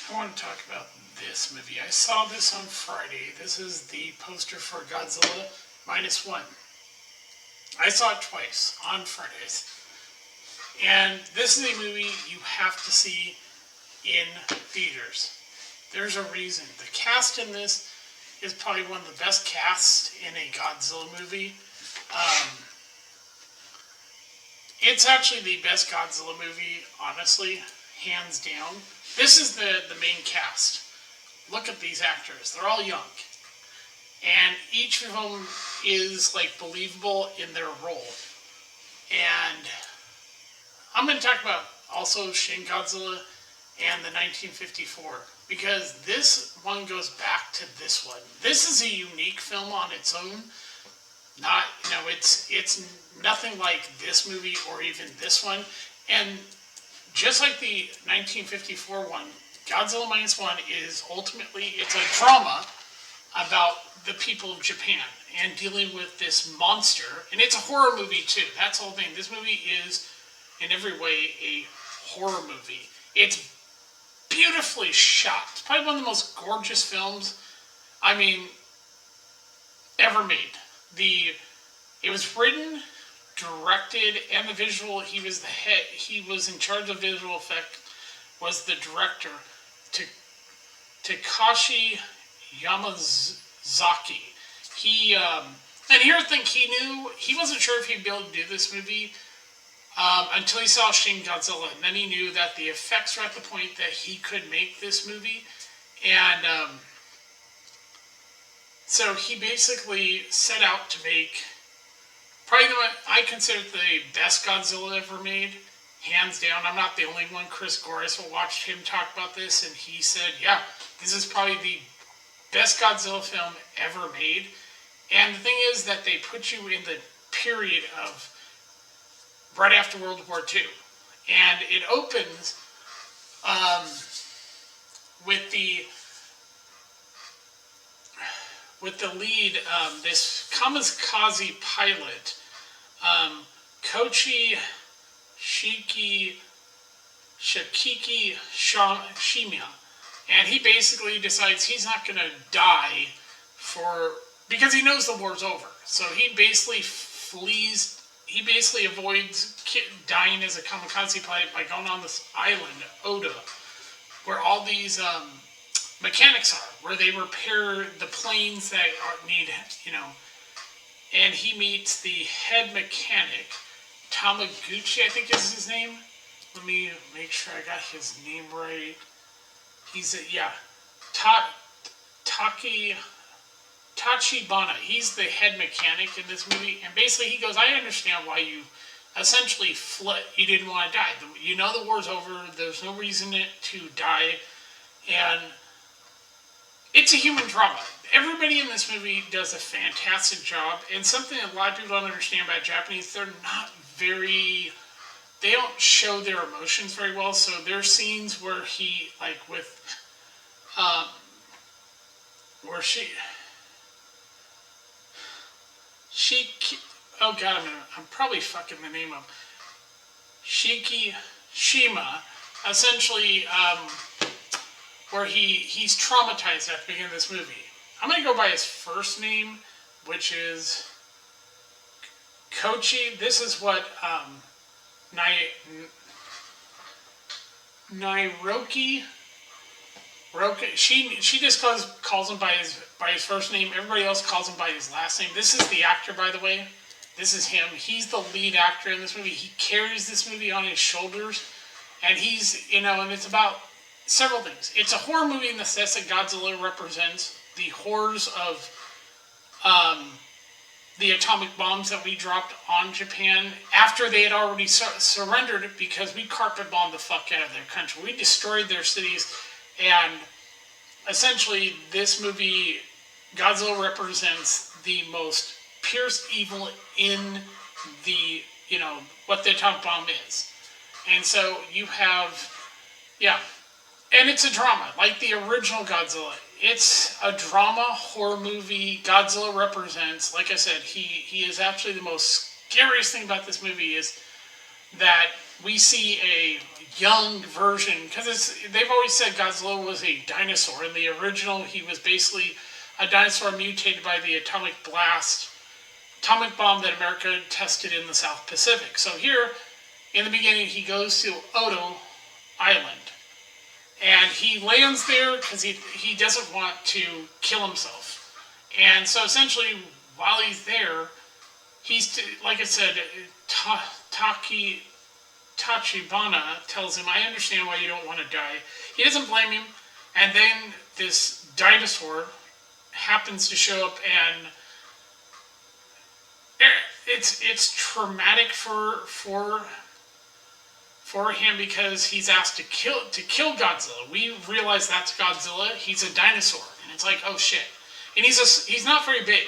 I want to talk about this movie. I saw this on Friday. This is the poster for Godzilla Minus One. I saw it twice on Fridays. And this is a movie you have to see in theaters. There's a reason. The cast in this is probably one of the best casts in a Godzilla movie. It's actually the best Godzilla movie, honestly, hands down. This is the main cast. Look at these actors. They're all young. And each of them is, like, believable in their role. And I'm going to talk about also Shin Godzilla and the 1954. Because this one goes back to this one. This is a unique film on its own. Not, it's nothing like this movie or even this one. And just like the 1954 one, Godzilla Minus One is ultimately, it's a drama about the people of Japan and dealing with this monster. And it's a horror movie too. That's the whole thing. This movie is, in every way, a horror movie. It's beautifully shot. It's probably one of the most gorgeous films, ever made. It was written, directed, and the visual, he was the head, he was in charge of visual effect, was the director, Takashi Yamazaki. And here's the thing, he wasn't sure if he'd be able to do this movie until he saw Shin Godzilla, and then he knew that the effects were at the point that he could make this movie, and so he basically set out to make probably I consider it the best Godzilla ever made, hands down. I'm not the only one. Chris Goris watched him talk about this, and he said, yeah, this is probably the best Godzilla film ever made. And the thing is that they put you in the period of right after World War II. And it opens with the lead, this kamikaze pilot, Koichi Shikiki Shimiya. And he basically decides he's not going to die because he knows the war's over. So he basically flees, he basically avoids dying as a kamikaze pilot by going on this island, Oda, where all these mechanics are, where they repair the planes that need, and he meets the head mechanic, Tamaguchi, I think is his name. Let me make sure I got his name right. He's Tachibana. He's the head mechanic in this movie, and basically he goes, I understand why you essentially fled. You didn't want to die. You know the war's over. There's no reason to die, and it's a human drama. Everybody in this movie does a fantastic job, and something that a lot of people don't understand about Japanese, they don't show their emotions very well, so there are scenes where oh god, I'm probably fucking the name up. Shima, essentially, where he's traumatized at the beginning of this movie. I'm going to go by his first name, which is Koichi. This is what Nairoki. She just calls him by his first name. Everybody else calls him by his last name. This is the actor, by the way. This is him. He's the lead actor in this movie. He carries this movie on his shoulders, and he's and it's about several things. It's a horror movie in the sense that Godzilla represents the horrors of the atomic bombs that we dropped on Japan after they had already surrendered, because we carpet bombed the fuck out of their country. We destroyed their cities, and essentially this movie, Godzilla represents the most pierced evil in the, what the atomic bomb is. And so you have, and it's a drama, like the original Godzilla. It's a drama horror movie. Godzilla represents, like I said, he is actually the most scariest thing about this movie is that we see a young version, because they've always said Godzilla was a dinosaur. In the original, he was basically a dinosaur mutated by the atomic bomb that America tested in the South Pacific. So here, in the beginning, he goes to Odo Island. And he lands there because he doesn't want to kill himself. And so essentially, while he's there, he's, like I said, Tachibana tells him, I understand why you don't want to die. He doesn't blame him. And then this dinosaur happens to show up, and it's traumatic for him because he's asked to kill Godzilla. We realize that's Godzilla. He's a dinosaur, and it's like, oh shit. And he's not very big.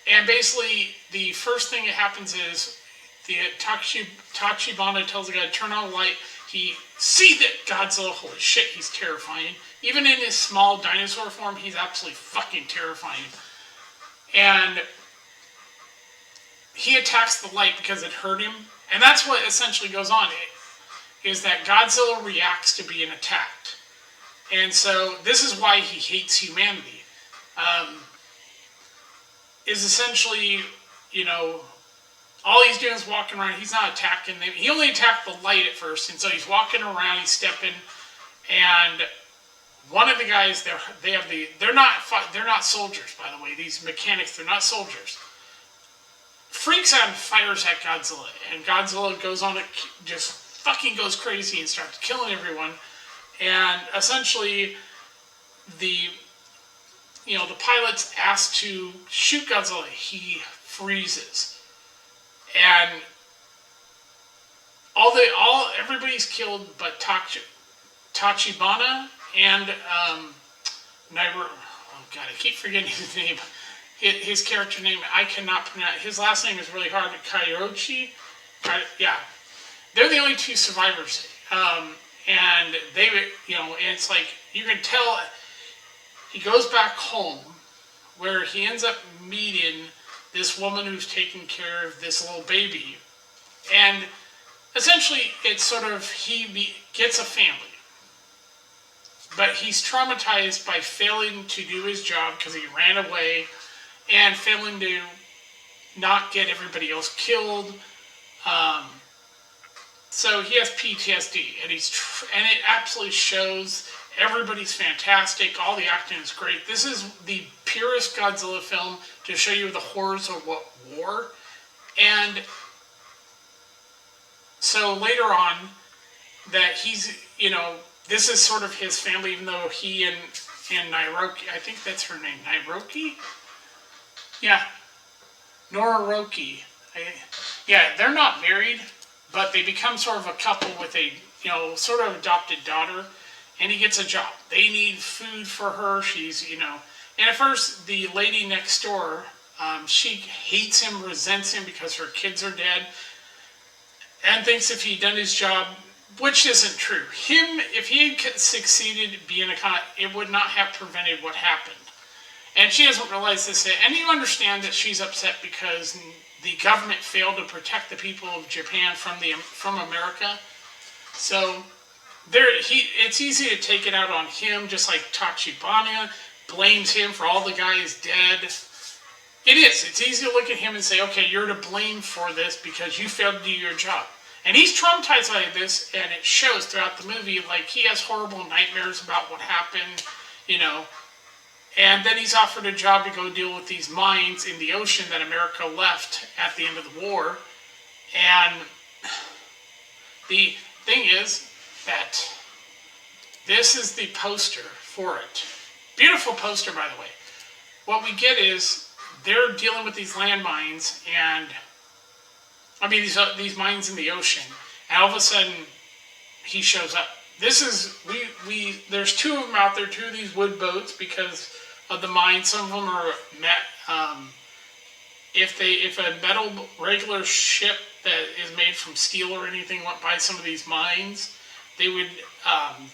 And basically, the first thing that happens is the Tachibana tells the guy to turn on the light. He sees that Godzilla. Holy shit, he's terrifying. Even in his small dinosaur form, he's absolutely fucking terrifying. And he attacks the light because it hurt him. And that's what essentially goes on, is that Godzilla reacts to being attacked. And so this is why he hates humanity. Is essentially, all he's doing is walking around. He's not attacking them. He only attacked the light at first, and so he's walking around, he's stepping, and one of the guys, they're not soldiers, by the way. These mechanics, they're not soldiers. Freaks out and fires at Godzilla, and Godzilla goes on it, just fucking goes crazy and starts killing everyone. And essentially, the pilot's asked to shoot Godzilla. He freezes, and everybody's killed but Tachibana and Nairo. Oh god, I keep forgetting his name. His character name, I cannot pronounce. His last name is really hard. Kairochi. Yeah, they're the only two survivors. And they, and it's like, you can tell he goes back home where he ends up meeting this woman who's taking care of this little baby. And essentially, it's sort of, gets a family. But he's traumatized by failing to do his job because he ran away and failing to not get everybody else killed. So he has PTSD, and and it absolutely shows. Everybody's fantastic. All the acting is great. This is the purest Godzilla film to show you the horrors of what war. And so later on, that he's, this is sort of his family, even though he and Nairoki, I think that's her name, Nairoki? Yeah, Noriroki. Yeah, they're not married, but they become sort of a couple with a, sort of adopted daughter, and he gets a job. They need food for her. She's, and at first, the lady next door, she hates him, resents him because her kids are dead, and thinks if he'd done his job, which isn't true. If he had succeeded being it would not have prevented what happened. And she doesn't realize this, and you understand that she's upset because the government failed to protect the people of Japan from America. So it's easy to take it out on him, just like Tachibana blames him for all the guys dead. It is. It's easy to look at him and say, okay, you're to blame for this because you failed to do your job. And he's traumatized by this, and it shows throughout the movie. Like, he has horrible nightmares about what happened, And then he's offered a job to go deal with these mines in the ocean that America left at the end of the war. And the thing is that this is the poster for it. Beautiful poster, by the way. What we get is they're dealing with these landmines, and these mines in the ocean, and all of a sudden he shows up. This is there's two of them out there, two of these wood boats because of the mine. Some of them are if a metal regular ship that is made from steel or anything went by some of these mines, they would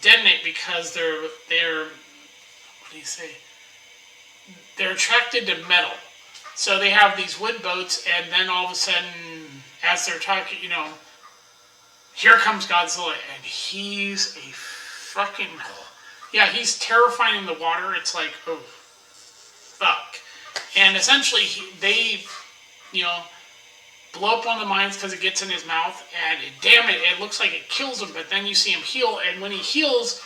detonate because they're what do you say? They're attracted to metal. So they have these wood boats, and then all of a sudden, as they're talking, here comes Godzilla, and he's a fucking, yeah, he's terrifying in the water. It's like, oh, fuck. And essentially, they, you know, blow up one of the mines because it gets in his mouth, and damn it, it looks like it kills him, but then you see him heal, and when he heals,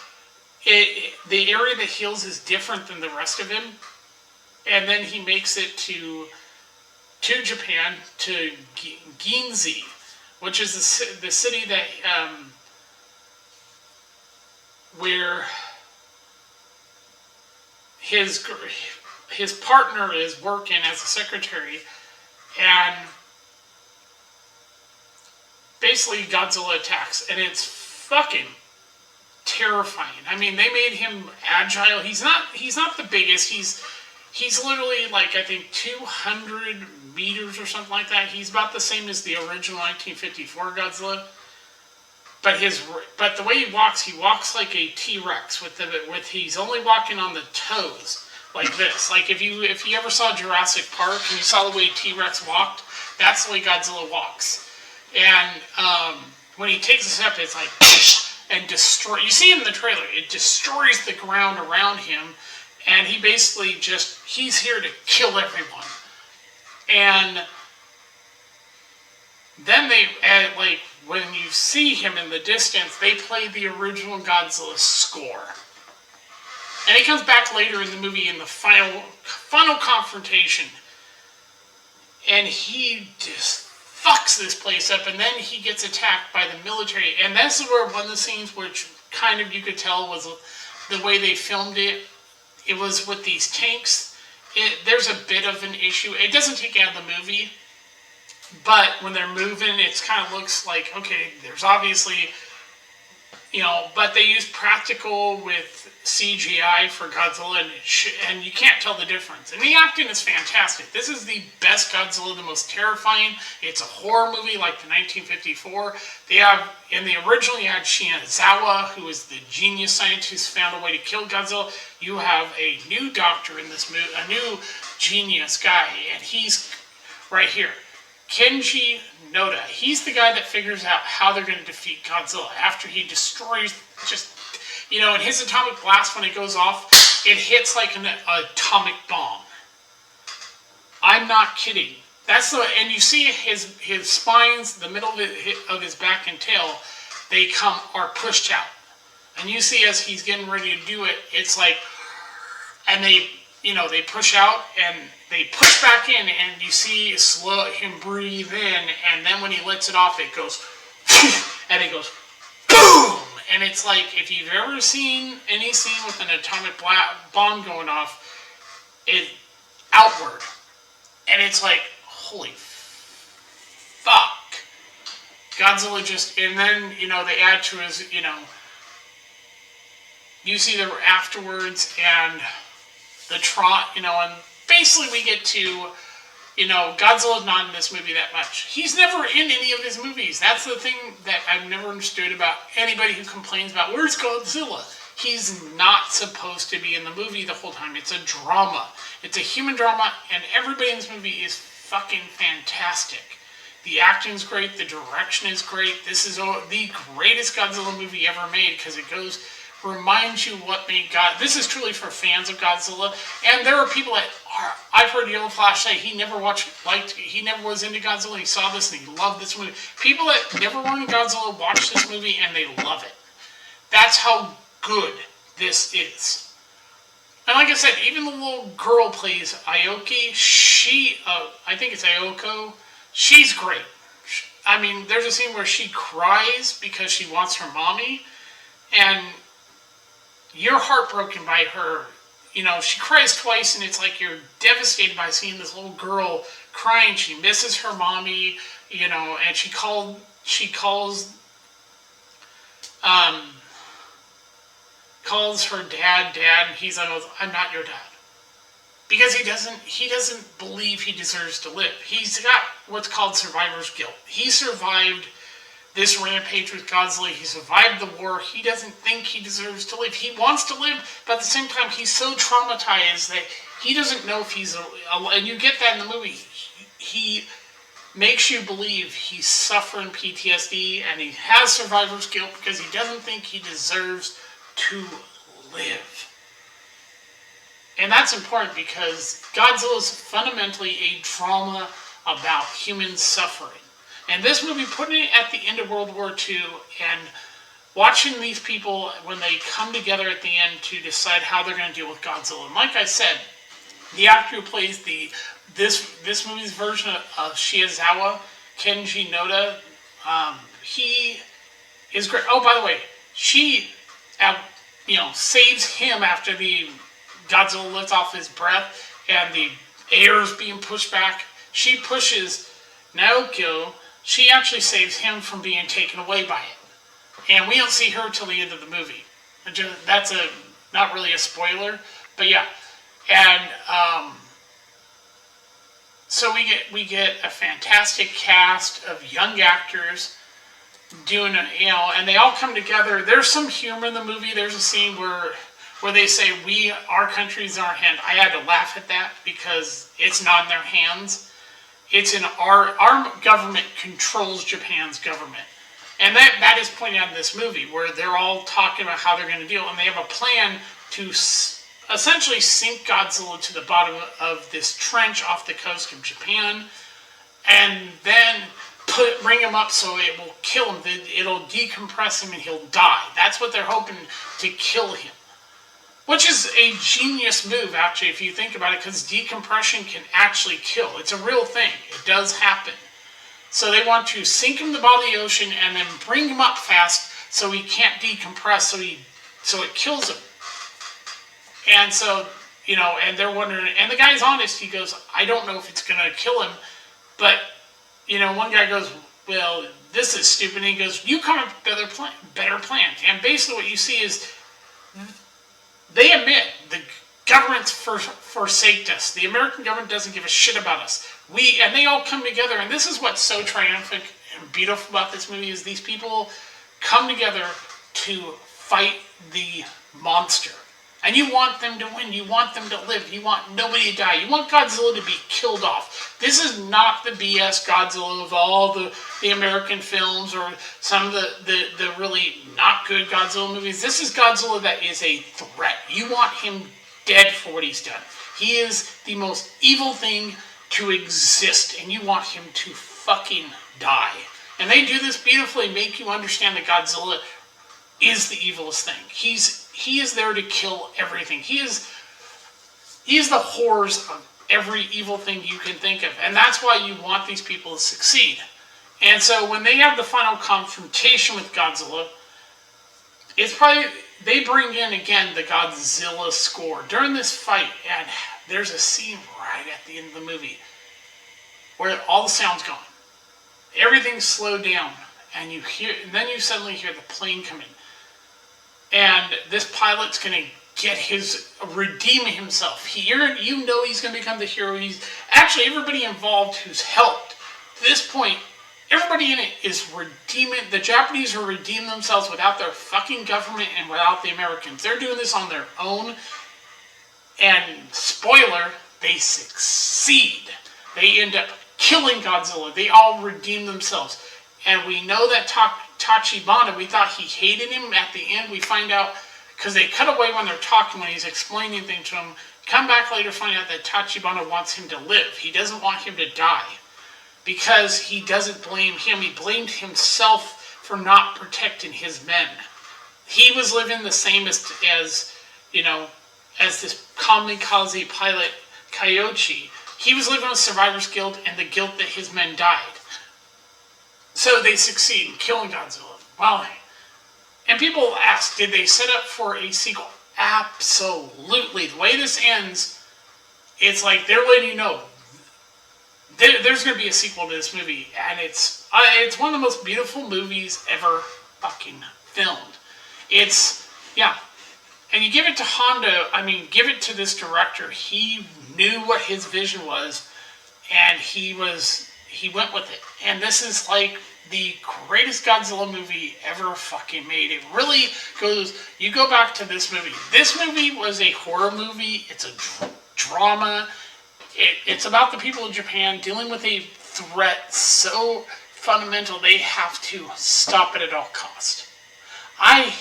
the area that heals is different than the rest of him, and then he makes it to Japan, to Ginza, which is the city that, where his partner is working as a secretary, and basically Godzilla attacks, and it's fucking terrifying. I mean, they made him agile. He's not the biggest. He's literally like, I think 200 meters or something like that. He's about the same as the original 1954 Godzilla. But the way he walks like a T-Rex with he's only walking on the toes like this. Like if you ever saw Jurassic Park and you saw the way T-Rex walked, that's the way Godzilla walks. And when he takes a step, it's like and destroy. You see him in the trailer. It destroys the ground around him, and he basically he's here to kill everyone. And then like when you see him in the distance, they play the original Godzilla score. And he comes back later in the movie in the final confrontation, and he just fucks this place up, and then he gets attacked by the military. And this is where one of the scenes which kind of you could tell was the way they filmed it. It was with these tanks. There's a bit of an issue. It doesn't take out the movie, but when they're moving, it kind of looks like, okay, there's obviously, you know, but they use practical with CGI for Godzilla, and you can't tell the difference. And the acting is fantastic. This is the best Godzilla, the most terrifying. It's a horror movie like the 1954. They have, in the original, you had Shinazawa, who was the genius scientist who found a way to kill Godzilla. You have a new doctor in this movie, a new genius guy, and he's right here. Kenji Noda. He's the guy that figures out how they're going to defeat Godzilla after he destroys you know, and his atomic blast, when it goes off, it hits like an atomic bomb. I'm not kidding. And you see his spines, the middle of his back and tail, are pushed out. And you see as he's getting ready to do it, it's like, and they push out and they push back in, and you see him breathe in, and then when he lets it off, it goes, and it goes, boom! And it's like, if you've ever seen any scene with an atomic bomb going off, it outward. And it's like, holy fuck. Godzilla and then, you know, they add to his, you know, you see the afterwards and the trot, you know, and basically we get to, you know, Godzilla's not in this movie that much. He's never in any of his movies. That's the thing that I've never understood about anybody who complains about, where's Godzilla? He's not supposed to be in the movie the whole time. It's a drama. It's a human drama, and everybody in this movie is fucking fantastic. The acting's great. The direction is great. This is the greatest Godzilla movie ever made, because it reminds you what made God. This is truly for fans of Godzilla, and there are people that I've heard Yellow Flash say he never was into Godzilla. He saw this and he loved this movie. People that never were into Godzilla watch this movie and they love it. That's how good this is. And like I said, even the little girl plays Aoki. I think it's Ayoko. She's great. I mean, there's a scene where she cries because she wants her mommy, and you're heartbroken by her. You know, she cries twice, and it's like you're devastated by seeing this little girl crying. She misses her mommy, you know, and she calls her dad, and he's like, I'm not your dad. Because he doesn't believe he deserves to live. He's got what's called survivor's guilt. He survived this rampage with Godzilla. He survived the war. He doesn't think he deserves to live. He wants to live, but at the same time, he's so traumatized that he doesn't know if he's and you get that in the movie. makes you believe he's suffering PTSD and he has survivor's guilt because he doesn't think he deserves to live. And that's important because Godzilla is fundamentally a drama about human suffering. And this movie, putting it at the end of World War II and watching these people when they come together at the end to decide how they're going to deal with Godzilla. And like I said, the actor who plays this movie's version of Shiezawa, Kenji Noda, he is great. Oh, by the way, she, saves him after the Godzilla lets off his breath and the air is being pushed back. She pushes Naokyo. She actually saves him from being taken away by it. And we don't see her till the end of the movie. That's not really a spoiler, but yeah. And so we get a fantastic cast of young actors doing and they all come together. There's some humor in the movie. There's a scene where they say our country's in our hand. I had to laugh at that because it's not in their hands. It's in our government controls Japan's government. And that is pointed out in this movie where they're all talking about how they're going to deal, and they have a plan to essentially sink Godzilla to the bottom of this trench off the coast of Japan, and then bring him up so it will kill him. It'll decompress him and he'll die. That's what they're hoping to kill him. Which is a genius move, actually, if you think about it, because decompression can actually kill. It's a real thing. It does happen. So they want to sink him to the bottom of the ocean and then bring him up fast so he can't decompress, so it kills him. And so, and they're wondering, and the guy's honest, he goes, I don't know if it's going to kill him, but, one guy goes, well, this is stupid, and he goes, you come up with a better plan. And basically what you see is, they admit the government's forsaked us. The American government doesn't give a shit about us. And they all come together, and this is what's so triumphant and beautiful about this movie is these people come together to fight the monster. And you want them to win. You want them to live. You want nobody to die. You want Godzilla to be killed off. This is not the BS Godzilla of all the American films or some of the really not good Godzilla movies. This is Godzilla that is a threat. You want him dead for what he's done. He is the most evil thing to exist, and you want him to fucking die. And they do this beautifully, make you understand that Godzilla is the evilest thing. He is there to kill everything. He is the horrors of every evil thing you can think of. And that's why you want these people to succeed. And so when they have the final confrontation with Godzilla, it's probably, they bring in again the Godzilla score. During this fight, and there's a scene right at the end of the movie where all the sound's gone. Everything's slowed down. And then you suddenly hear the plane coming. And this pilot's going to redeem himself. He's going to become the hero. Actually, everybody involved who's helped. To this point, everybody in it is redeeming. The Japanese are redeeming themselves without their fucking government and without the Americans. They're doing this on their own. And spoiler, they succeed. They end up killing Godzilla. They all redeem themselves. And we know that Tachibana, we thought he hated him. At the end, we find out, because they cut away when they're talking, when he's explaining things to him, come back later, find out that Tachibana wants him to live. He doesn't want him to die. Because he doesn't blame him. He blamed himself for not protecting his men. He was living the same as this kamikaze pilot, Kyoichi. He was living with survivor's guilt and the guilt that his men died. So they succeed in killing Godzilla. Wow. And people ask, did they set up for a sequel? Absolutely. The way this ends, it's like they're letting you know there's going to be a sequel to this movie. And it's one of the most beautiful movies ever fucking filmed. And you give it to Hondo, give it to this director. He knew what his vision was, and he went with it. And this is like the greatest Godzilla movie ever fucking made. It really goes, you go back to this movie. This movie was a horror movie. It's a drama. It's about the people of Japan dealing with a threat so fundamental they have to stop it at all cost. I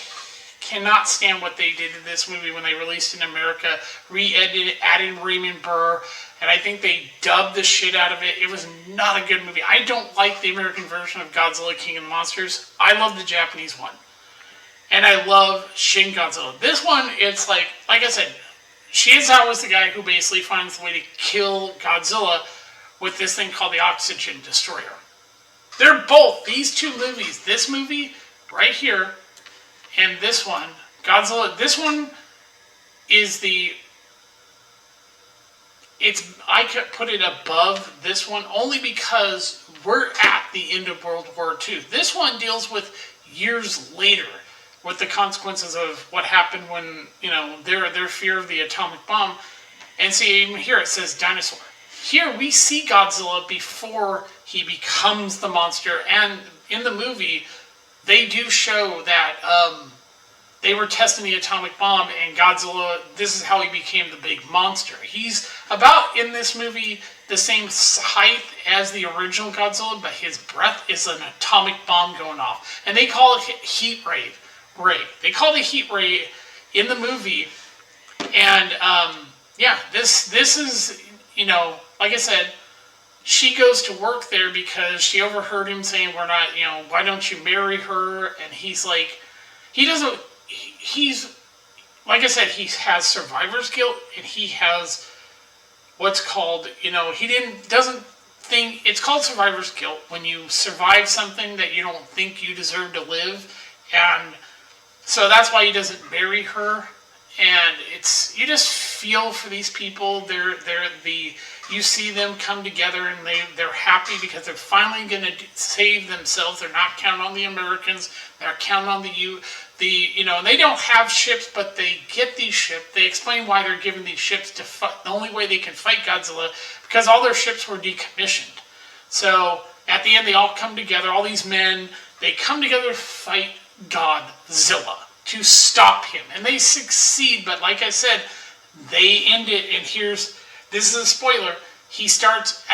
cannot stand what they did to this movie when they released it in America, re-edited it, added Raymond Burr, and I think they dubbed the shit out of it. It was not a good movie. I don't like the American version of Godzilla King of the Monsters. I love the Japanese one. And I love Shin Godzilla. This one, it's like I said, Shirazawa was the guy who basically finds the way to kill Godzilla with this thing called the Oxygen Destroyer. They're both, these two movies, this movie right here, and this one, Godzilla, this one is I could put it above this one only because we're at the end of World War II. This one deals with years later, with the consequences of what happened when, their fear of the atomic bomb. And see, even here it says dinosaur. Here we see Godzilla before he becomes the monster, and in the movie, they do show that they were testing the atomic bomb, and Godzilla, this is how he became the big monster. He's about, in this movie, the same height as the original Godzilla, but his breath is an atomic bomb going off. And they call it heat ray. They call it heat ray in the movie. And, this is, like I said, she goes to work there because she overheard him saying, we're not, why don't you marry her? And he's like, he's, like I said, he has survivor's guilt, and he has what's called, doesn't think, it's called survivor's guilt when you survive something that you don't think you deserve to live. And so that's why he doesn't marry her. And you just feel for these people. You see them come together, and they're happy because they're finally going to save themselves. They're not counting on the Americans. They're counting on they don't have ships, but they get these ships. They explain why they're given these ships to fight. The only way they can fight Godzilla, because all their ships were decommissioned. So at the end, they all come together. All these men, they come together to fight Godzilla, to stop him. And they succeed, but like I said, they end it, and this is a spoiler, he starts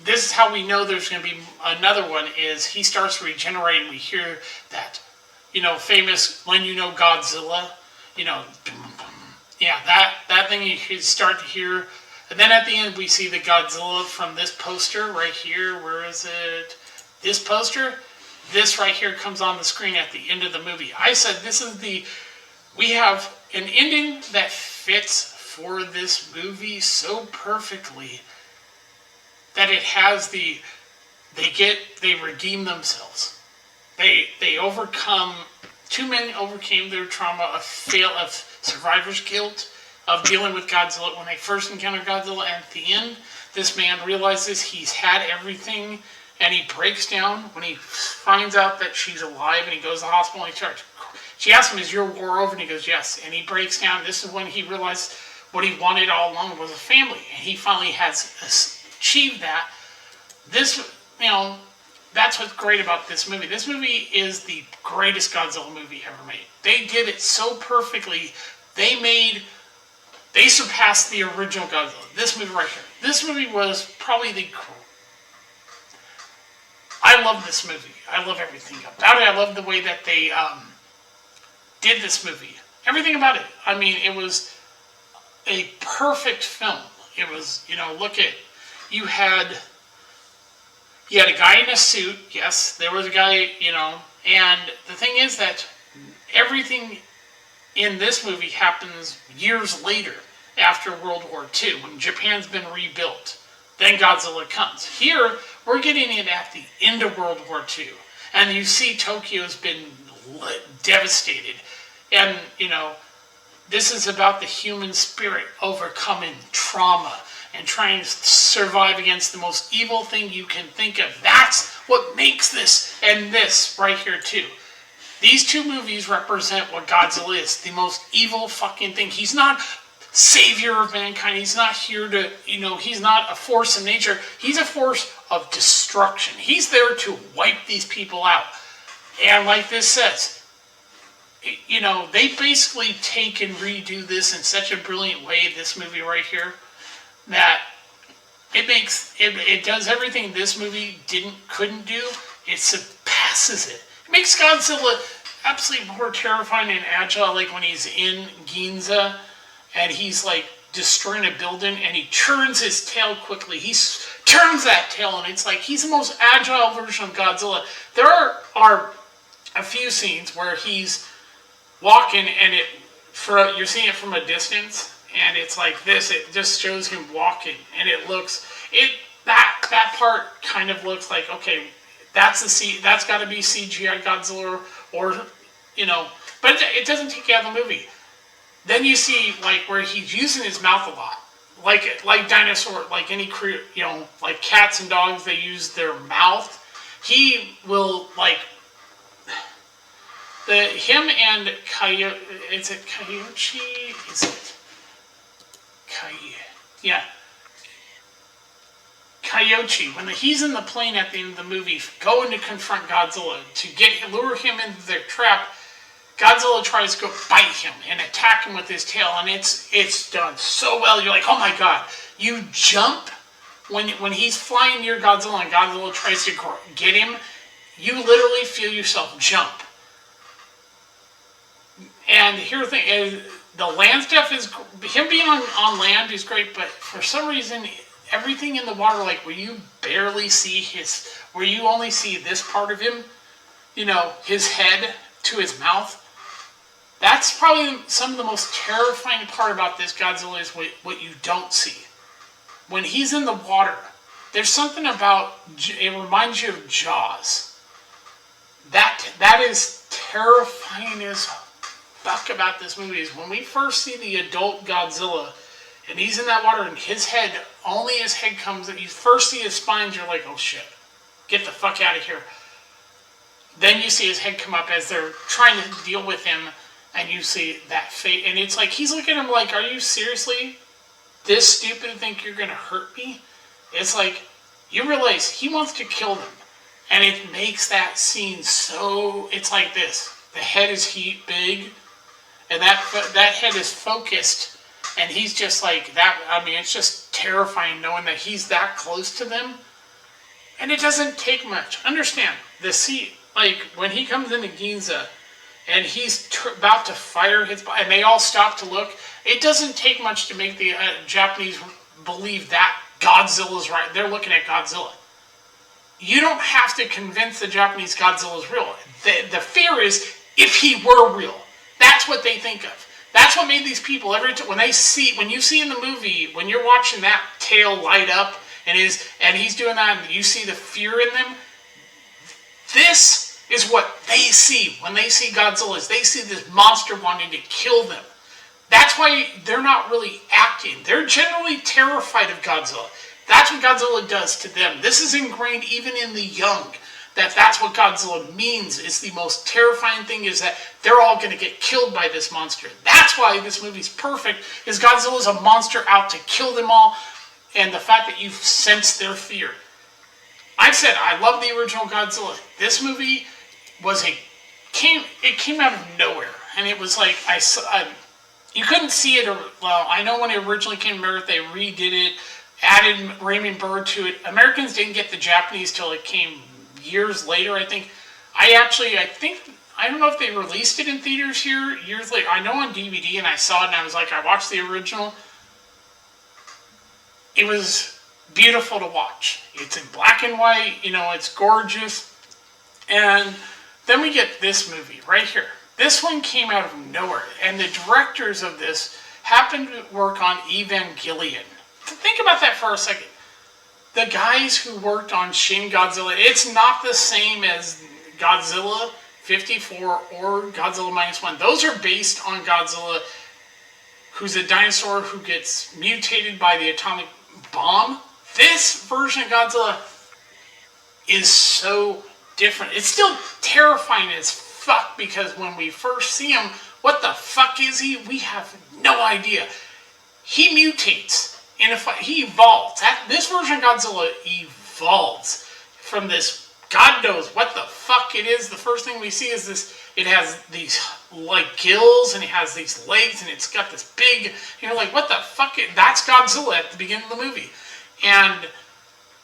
this is how we know there's going to be another one, is he starts regenerating. We hear that, famous, when Godzilla, that thing you start to hear. And then at the end, we see the Godzilla from this poster right here. Where is it? This poster? This right here comes on the screen at the end of the movie. I said we have an ending that fits for this movie so perfectly that it has they redeem themselves. They overcome, two men overcame their trauma of survivor's guilt, of dealing with Godzilla when they first encountered Godzilla, and at the end, this man realizes he's had everything. And he breaks down when he finds out that she's alive, and he goes to the hospital, and she asks him, is your war over? And he goes, yes. And he breaks down. This is when he realized what he wanted all along was a family. And he finally has achieved that. This, that's what's great about this movie. This movie is the greatest Godzilla movie ever made. They did it so perfectly. They surpassed the original Godzilla. This movie right here. This movie was probably I love this movie. I love everything about it. I love the way that they did this movie. Everything about it. I mean, it was a perfect film. It was, you had a guy in a suit. Yes, there was a guy, and the thing is that everything in this movie happens years later, after World War II, when Japan's been rebuilt. Then Godzilla comes. Here, we're getting it at the end of World War II. And you see Tokyo's been devastated. And, this is about the human spirit overcoming trauma and trying to survive against the most evil thing you can think of. That's what makes this, and this right here too. These two movies represent what Godzilla is. The most evil fucking thing. He's not savior of mankind. He's not here to, he's not a force of nature. He's a force of destruction. He's there to wipe these people out. And like this says, they basically take and redo this in such a brilliant way, this movie right here, that it does everything this movie couldn't do. It surpasses it. It makes Godzilla absolutely more terrifying and agile, like when he's in Ginza and he's like destroying a building and he turns his tail quickly. He turns that tail and it's like he's the most agile version of Godzilla. There are a few scenes where he's walking and you're seeing it from a distance and it's like this. It just shows him walking and that part kind of looks like, okay, that's got to be CGI Godzilla or but it doesn't take you out of the movie. Then you see like where he's using his mouth a lot, like dinosaur, like any crew, like cats and dogs, they use their mouth. He will like him and Coyote. Is it Coyote? Is it Coyote? Yeah. Coyote, when he's in the plane at the end of the movie, going to confront Godzilla to lure him into their trap, Godzilla tries to go bite him and attack him with his tail, and it's done so well. You're like, oh my god! You jump when he's flying near Godzilla and Godzilla tries to get him. You literally feel yourself jump. And here's the thing: is the land stuff is him being on land is great, but for some reason, everything in the water, like where you barely see where you only see this part of him, his head to his mouth. That's probably some of the most terrifying part about this Godzilla is what you don't see. When he's in the water, there's something about it reminds you of Jaws. That is terrifying as fuck about this movie is when we first see the adult Godzilla and he's in that water and his head comes, and you first see his spines, you're like, oh shit, get the fuck out of here. Then you see his head come up as they're trying to deal with him, and you see that fate, and it's like, he's looking at him like, are you seriously this stupid to think you're gonna hurt me? It's like, you realize he wants to kill them, and it makes that scene so, it's like this, the head is big, and that head is focused, and he's just like that. I mean, it's just terrifying knowing that he's that close to them. And it doesn't take much. Understand, like when he comes into Ginza and he's about to fire and they all stop to look, it doesn't take much to make the Japanese believe that Godzilla's right. They're looking at Godzilla. You don't have to convince the Japanese Godzilla's real. The fear is if he were real. That's what they think of. That's what made these people when you see in the movie, when you're watching that tail light up and he's doing that and you see the fear in them, this is what they see when they see Godzilla. Is they see this monster wanting to kill them. That's why they're not really acting. They're generally terrified of Godzilla. That's what Godzilla does to them. This is ingrained even in the young. That's what Godzilla means. Is the most terrifying thing is that they're all going to get killed by this monster. That's why this movie's perfect, is Godzilla's a monster out to kill them all, and the fact that you sense their fear. I've said I love the original Godzilla. This movie came out of nowhere, and it was like you couldn't see it. Well, I know when it originally came to America, they redid it, added Raymond Burr to it. Americans didn't get the Japanese till it came years later, I think. I don't know if they released it in theaters here years later. I know on DVD, and I saw it, and I was like, I watched the original. It was beautiful to watch. It's in black and white, it's gorgeous. And then we get this movie right here. This one came out of nowhere, and the directors of this happened to work on Evangelion. Think about that for a second. The guys who worked on Shin Godzilla, it's not the same as Godzilla 54 or Godzilla Minus One. Those are based on Godzilla, who's a dinosaur who gets mutated by the atomic bomb. This version of Godzilla is so different. It's still terrifying as fuck because when we first see him, what the fuck is he? We have no idea. He mutates. And he evolves. This version of Godzilla evolves from this, God knows what the fuck it is. The first thing we see is this, it has these like gills and it has these legs and it's got this big, like what the fuck, that's Godzilla at the beginning of the movie. And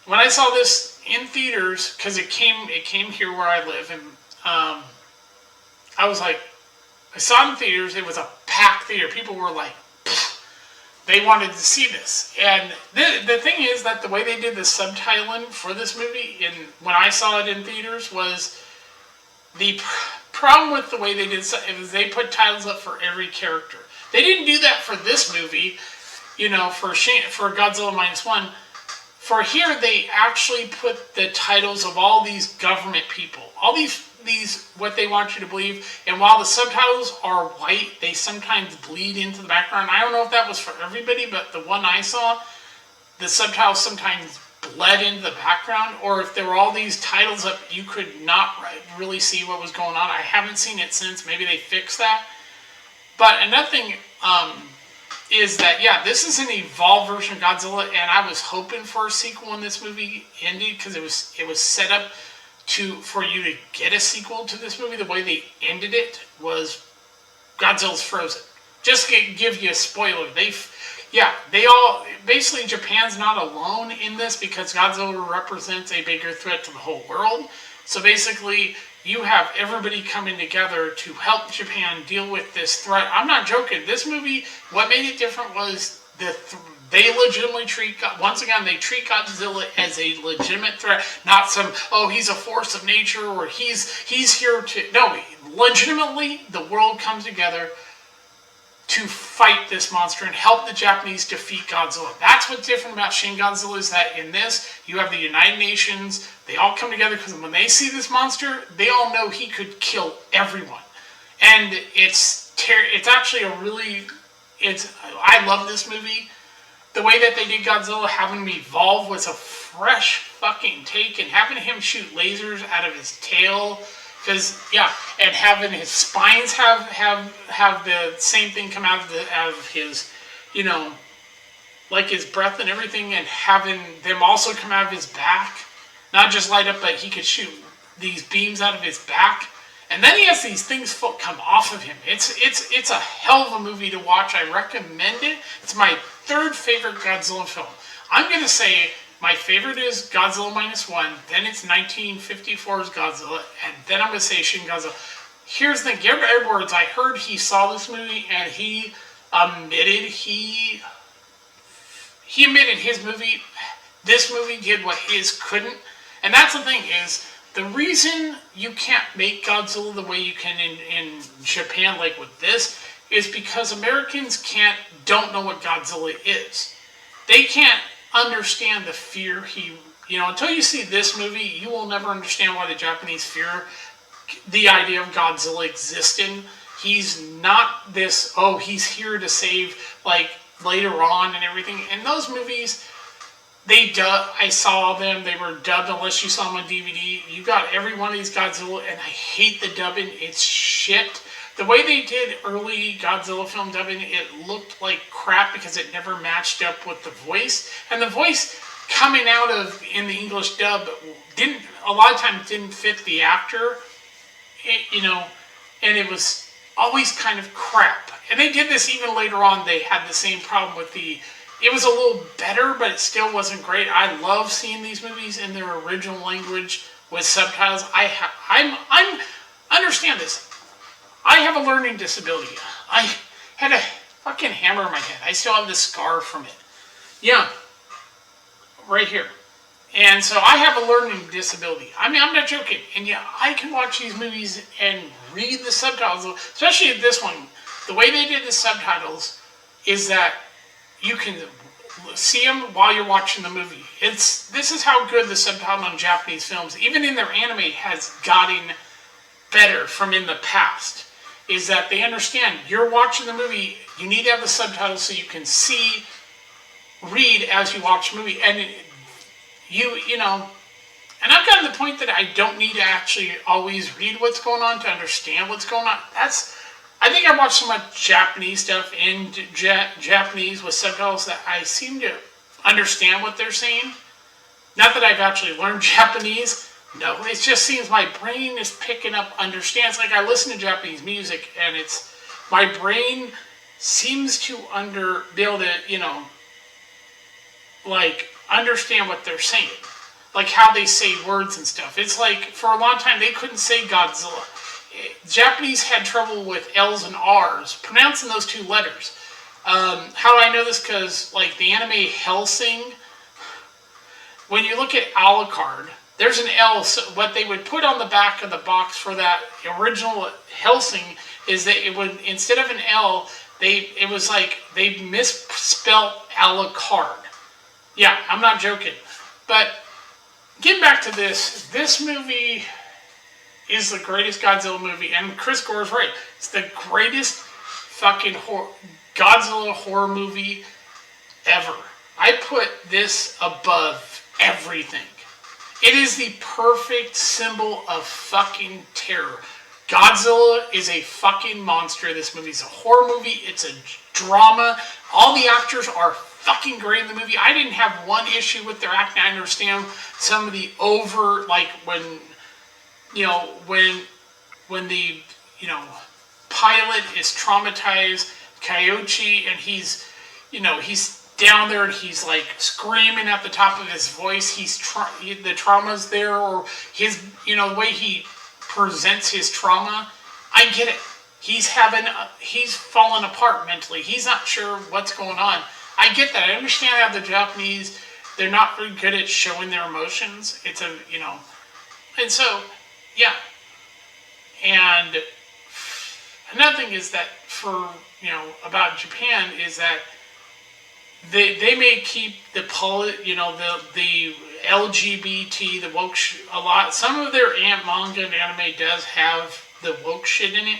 when I saw this in theaters, because it came here where I live, and I was like, I saw it in theaters. It was a packed theater. People were like, they wanted to see this. And the thing is that the way they did the subtitling for this movie, when I saw it in theaters, was the problem with the way they did it was they put titles up for every character. They didn't do that for this movie, for Godzilla Minus One. For here, they actually put the titles of all these government people, all these what they want you to believe. And while the subtitles are white, they sometimes bleed into the background. I don't know if that was for everybody, but the one I saw, the subtitles sometimes bled into the background, or if there were all these titles up, you could not really see what was going on. I haven't seen it since. Maybe they fixed that. But another thing is that, yeah, this is an evolved version of Godzilla, and I was hoping for a sequel when this movie ended, because it was set up for you to get a sequel to this movie. The way they ended it was Godzilla's frozen. Just to give you a spoiler, they all, basically Japan's not alone in this, because Godzilla represents a bigger threat to the whole world. So basically, you have everybody coming together to help Japan deal with this threat. I'm not joking. This movie, what made it different was they legitimately treat Godzilla as a legitimate threat, not some, he's a force of nature, or he's here to, no, legitimately the world comes together to fight this monster and help the Japanese defeat Godzilla. That's what's different about Shin Godzilla, is that in this, you have the United Nations, they all come together, because when they see this monster, they all know he could kill everyone. And it's actually I love this movie. The way that they did Godzilla, having him evolve was a fresh fucking take, and having him shoot lasers out of his tail, and having his spines have the same thing come out of his, like his breath and everything, and having them also come out of his back, not just light up, but he could shoot these beams out of his back. And then he has these things come off of him. It's a hell of a movie to watch. I recommend it. It's my third favorite Godzilla film. I'm going to say my favorite is Godzilla Minus One, then it's 1954's Godzilla, and then I'm going to say Shin Godzilla. Here's the thing. Garrett Edwards, I heard he saw this movie, and he admitted this movie did what his couldn't. And that's the thing, is the reason you can't make Godzilla the way you can in Japan, like with this, is because Americans don't know what Godzilla is. They can't understand the fear until you see this movie, you will never understand why the Japanese fear the idea of Godzilla existing. He's not this, he's here to save, like, later on and everything. And those movies, I saw them, they were dubbed, unless you saw them on DVD. You got every one of these Godzilla, and I hate the dubbing. It's shit. The way they did early Godzilla film dubbing, it looked like crap because it never matched up with the voice. And the voice coming out in the English dub a lot of times didn't fit the actor, and it was always kind of crap. And they did this even later on. They had the same problem with it was a little better, but it still wasn't great. I love seeing these movies in their original language with subtitles. Understand this. I have a learning disability. I had a fucking hammer in my head. I still have the scar from it. Yeah. Right here. And so I have a learning disability. I mean, I'm not joking. And yeah, I can watch these movies and read the subtitles. Especially this one. The way they did the subtitles is that you can see them while you're watching the movie. This is how good the subtitle on Japanese films, even in their anime, has gotten better from in the past. Is that they understand you're watching the movie, you need to have the subtitles so you can read as you watch the movie. And and I've gotten to the point that I don't need to actually always read what's going on to understand what's going on. I think I watch so much Japanese stuff in Japanese with subtitles that I seem to understand what they're saying. Not that I've actually learned Japanese. No, it just seems my brain is picking up, understands. Like I listen to Japanese music, and my brain seems to be able to, like understand what they're saying. Like how they say words and stuff. It's like, for a long time, they couldn't say Godzilla. Japanese had trouble with L's and R's, pronouncing those two letters. How do I know this? Because, like, the anime Hellsing, when you look at Alucard, there's an L. So what they would put on the back of the box for that original Hellsing is that it would, instead of an L, it was like they misspelled Alucard. Yeah, I'm not joking. But getting back to this movie is the greatest Godzilla movie, and Chris Gore's right. It's the greatest fucking Godzilla horror movie ever. I put this above everything. It is the perfect symbol of fucking terror. Godzilla is a fucking monster. This movie's a horror movie. It's a drama. All the actors are fucking great in the movie. I didn't have one issue with their acting. I understand some of the over, like when the pilot is traumatized, Kyoichi, and he's down there and he's like screaming at the top of his voice. The trauma's there, or his, the way he presents his trauma. I get it. He's fallen apart mentally. He's not sure what's going on. I get that. I understand how the Japanese, they're not very good at showing their emotions. And so, yeah. And another thing is that about Japan is that they may keep the LGBT, the woke, a lot. Some of their manga and anime does have the woke shit in it.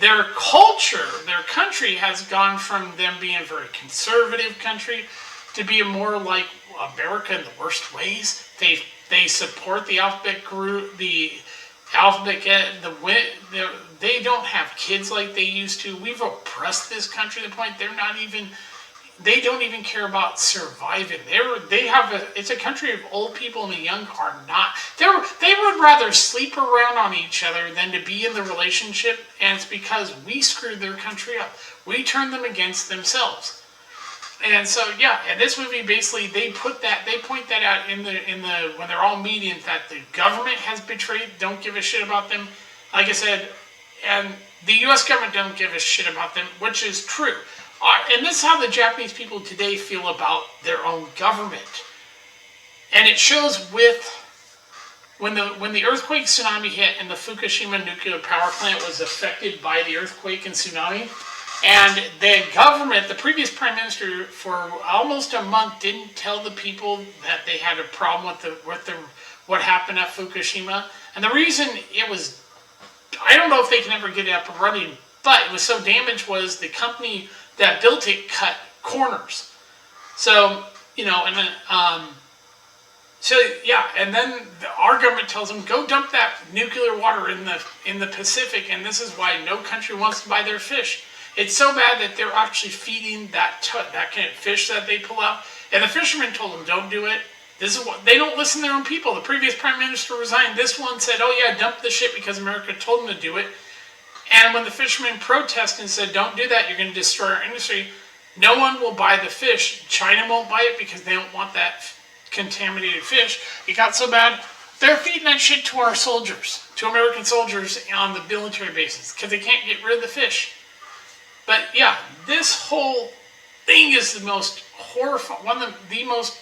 Their culture, their country has gone from them being a very conservative country to be more like America in the worst ways. They support the alphabet group, they don't have kids like they used to. We've oppressed this country to the point they don't even care about surviving. It's a country of old people, and the young are not. They would rather sleep around on each other than to be in the relationship, and it's because we screwed their country up. We turned them against themselves. And so, yeah, and this movie basically they point that out in the when they're all meeting, that the government has betrayed, don't give a shit about them. Like I said, and the U.S. government don't give a shit about them, which is true. And this is how the Japanese people today feel about their own government. And it shows when the earthquake tsunami hit and the Fukushima nuclear power plant was affected by the earthquake and tsunami. And the government, the previous prime minister, for almost a month didn't tell the people that they had a problem with what happened at Fukushima. And the reason it was, I don't know if they can ever get it up and running, but it was so damaged was the company that built it cut corners. So, and then, and then our government tells them, go dump that nuclear water in the Pacific, and this is why no country wants to buy their fish. It's so bad that they're actually feeding that kind of fish that they pull out. And the fishermen told them, don't do it. This is what they don't listen to their own people. The previous prime minister resigned. This one said, oh yeah, dump the shit because America told them to do it. And when the fishermen protested and said, don't do that, you're going to destroy our industry, no one will buy the fish. China won't buy it because they don't want that contaminated fish. It got so bad, they're feeding that shit to our soldiers, to American soldiers on the military bases, because they can't get rid of the fish. But yeah, this whole thing is the most horrifying, one of the most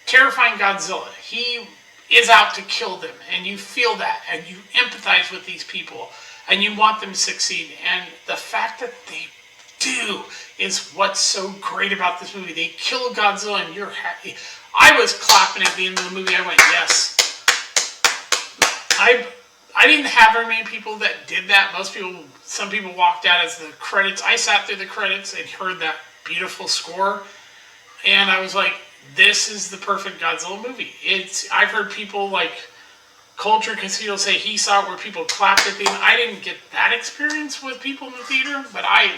terrifying Godzilla. He is out to kill them, and you feel that, and you empathize with these people, and you want them to succeed. And the fact that they do is what's so great about this movie. They kill Godzilla, and you're happy. I was clapping at the end of the movie. I went, yes. I didn't have very many people that did that. Some people walked out as the credits. I sat through the credits and heard that beautiful score, and I was like, this is the perfect Godzilla movie. I've heard people like Culture Casino say he saw it where people clapped at the end. I didn't get that experience with people in the theater, but I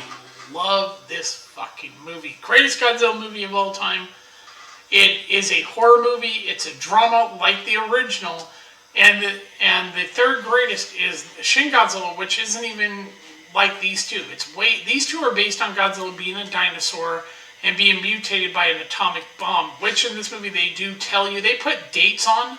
love this fucking movie. Greatest Godzilla movie of all time. It is a horror movie. It's a drama like the original. And the third greatest is Shin Godzilla, which isn't even like these two. These two are based on Godzilla being a dinosaur, and being mutated by an atomic bomb, which in this movie they do tell you. They put dates on,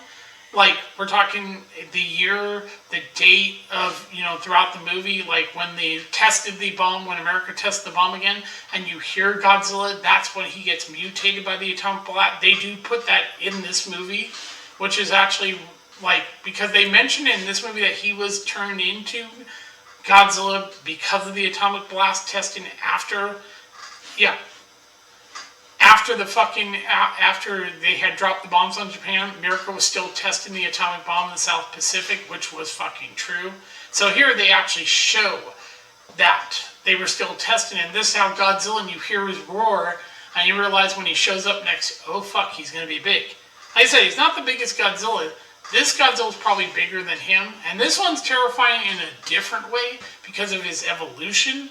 like we're talking the year, the date of, throughout the movie, like when they tested the bomb, when America tested the bomb again, and you hear Godzilla, that's when he gets mutated by the atomic blast. They do put that in this movie, which is actually, like, because they mentioned in this movie that he was turned into Godzilla because of the atomic blast testing after after they had dropped the bombs on Japan. America was still testing the atomic bomb in the South Pacific, which was fucking true. So here they actually show that they were still testing, and this is how Godzilla, and you hear his roar, and you realize when he shows up next, oh fuck, he's gonna be big. Like I said, he's not the biggest Godzilla. This Godzilla's probably bigger than him, and this one's terrifying in a different way because of his evolution,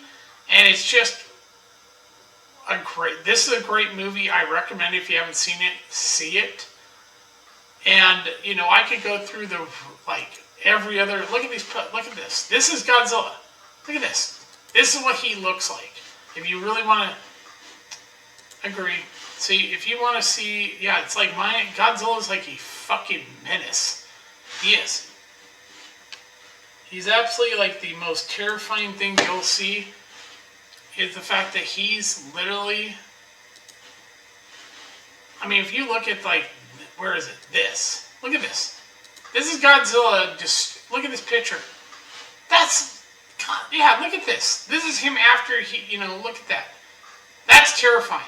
and it's just this is a great movie. I recommend it. If you haven't seen it, see it. And, I could go through every other, look at this. This is Godzilla. Look at this. This is what he looks like. If you really want to agree. See, if you want to see, it's like Godzilla's like a fucking menace. He is. He's absolutely like the most terrifying thing you'll see. Is the fact that he's literally, if you look at, where is it? This. Look at this. This is Godzilla. Just look at this picture. That's, God, look at this. This is him after he, look at that. That's terrifying.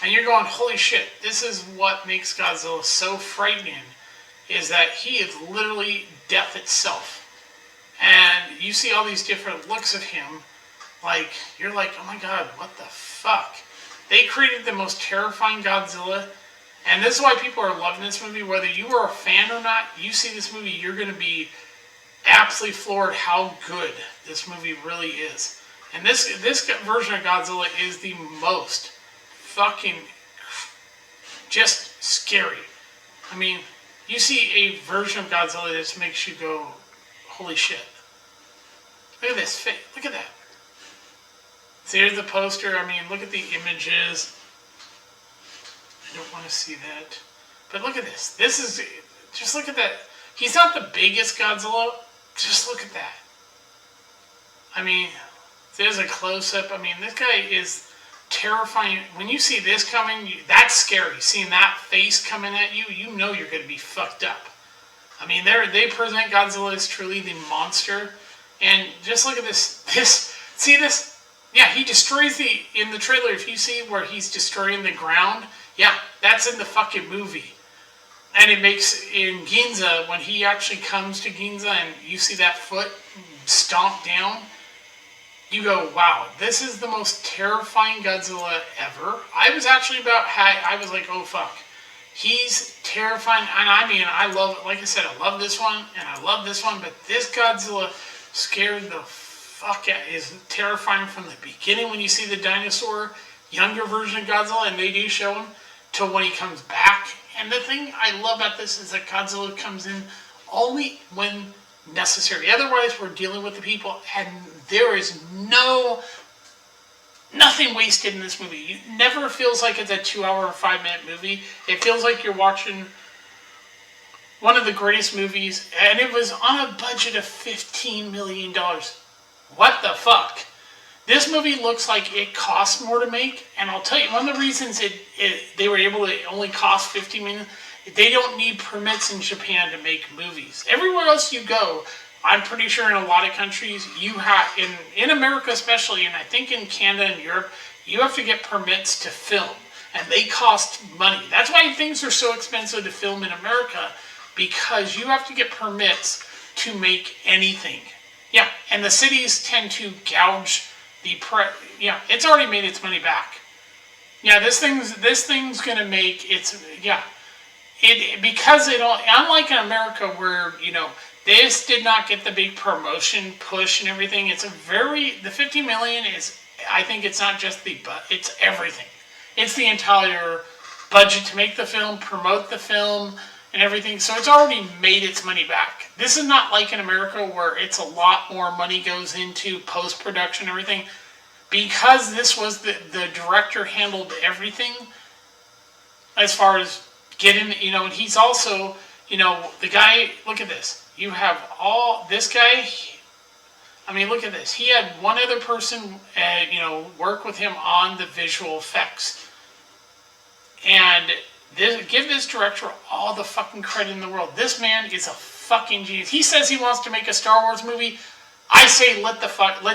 And you're going, holy shit, this is what makes Godzilla so frightening, is that he is literally death itself. And you see all these different looks of him. You're like, oh my god, what the fuck? They created the most terrifying Godzilla, and this is why people are loving this movie. Whether you are a fan or not, you see this movie, you're going to be absolutely floored how good this movie really is. And this version of Godzilla is the most fucking just scary. You see a version of Godzilla that just makes you go, holy shit. Look at this face. Look at that. So here's the poster. Look at the images. I don't want to see that. But look at this. Just look at that. He's not the biggest Godzilla. Just look at that. There's a close-up. This guy is terrifying. When you see this coming, that's scary. Seeing that face coming at you, you know you're going to be fucked up. They present Godzilla as truly the monster. And just look at this. See this? Yeah, he destroys in the trailer, if you see where he's destroying the ground, that's in the fucking movie. And it makes, in Ginza, when he actually comes to Ginza and you see that foot stomp down, you go, wow, this is the most terrifying Godzilla ever. I was actually I was like, oh fuck. He's terrifying, and I love, like I said, I love this one, and I love this one, but this Godzilla scared the fuck out, is terrifying from the beginning when you see the dinosaur, younger version of Godzilla, and they do show him, to when he comes back. And the thing I love about this is that Godzilla comes in only when necessary. Otherwise, we're dealing with the people, and there is nothing wasted in this movie. It never feels like it's a 2-hour or 5-minute movie. It feels like you're watching one of the greatest movies, and it was on a budget of $15 million. What the fuck? This movie looks like it cost more to make, and I'll tell you, one of the reasons they were able to only cost $50 million, they don't need permits in Japan to make movies. Everywhere else you go, I'm pretty sure in a lot of countries, you have, in America especially, and I think in Canada and Europe, you have to get permits to film, and they cost money. That's why things are so expensive to film in America, because you have to get permits to make anything. Yeah, and the cities tend to gouge it's already made its money back. Yeah, this thing's gonna make its, because unlike in America where, this did not get the big promotion push and everything. The 50 million is, I think it's not just it's everything. It's the entire budget to make the film, promote the film, and everything. So it's already made its money back. This is not like in America where it's a lot more money goes into post-production and everything. because this was the director handled everything as far as getting, and he's also, the guy, look at this. You have this guy, I mean, look at this. He had one other person, work with him on the visual effects. And give this director all the fucking credit in the world. This man is a fucking genius. He says he wants to make a Star Wars movie. I say let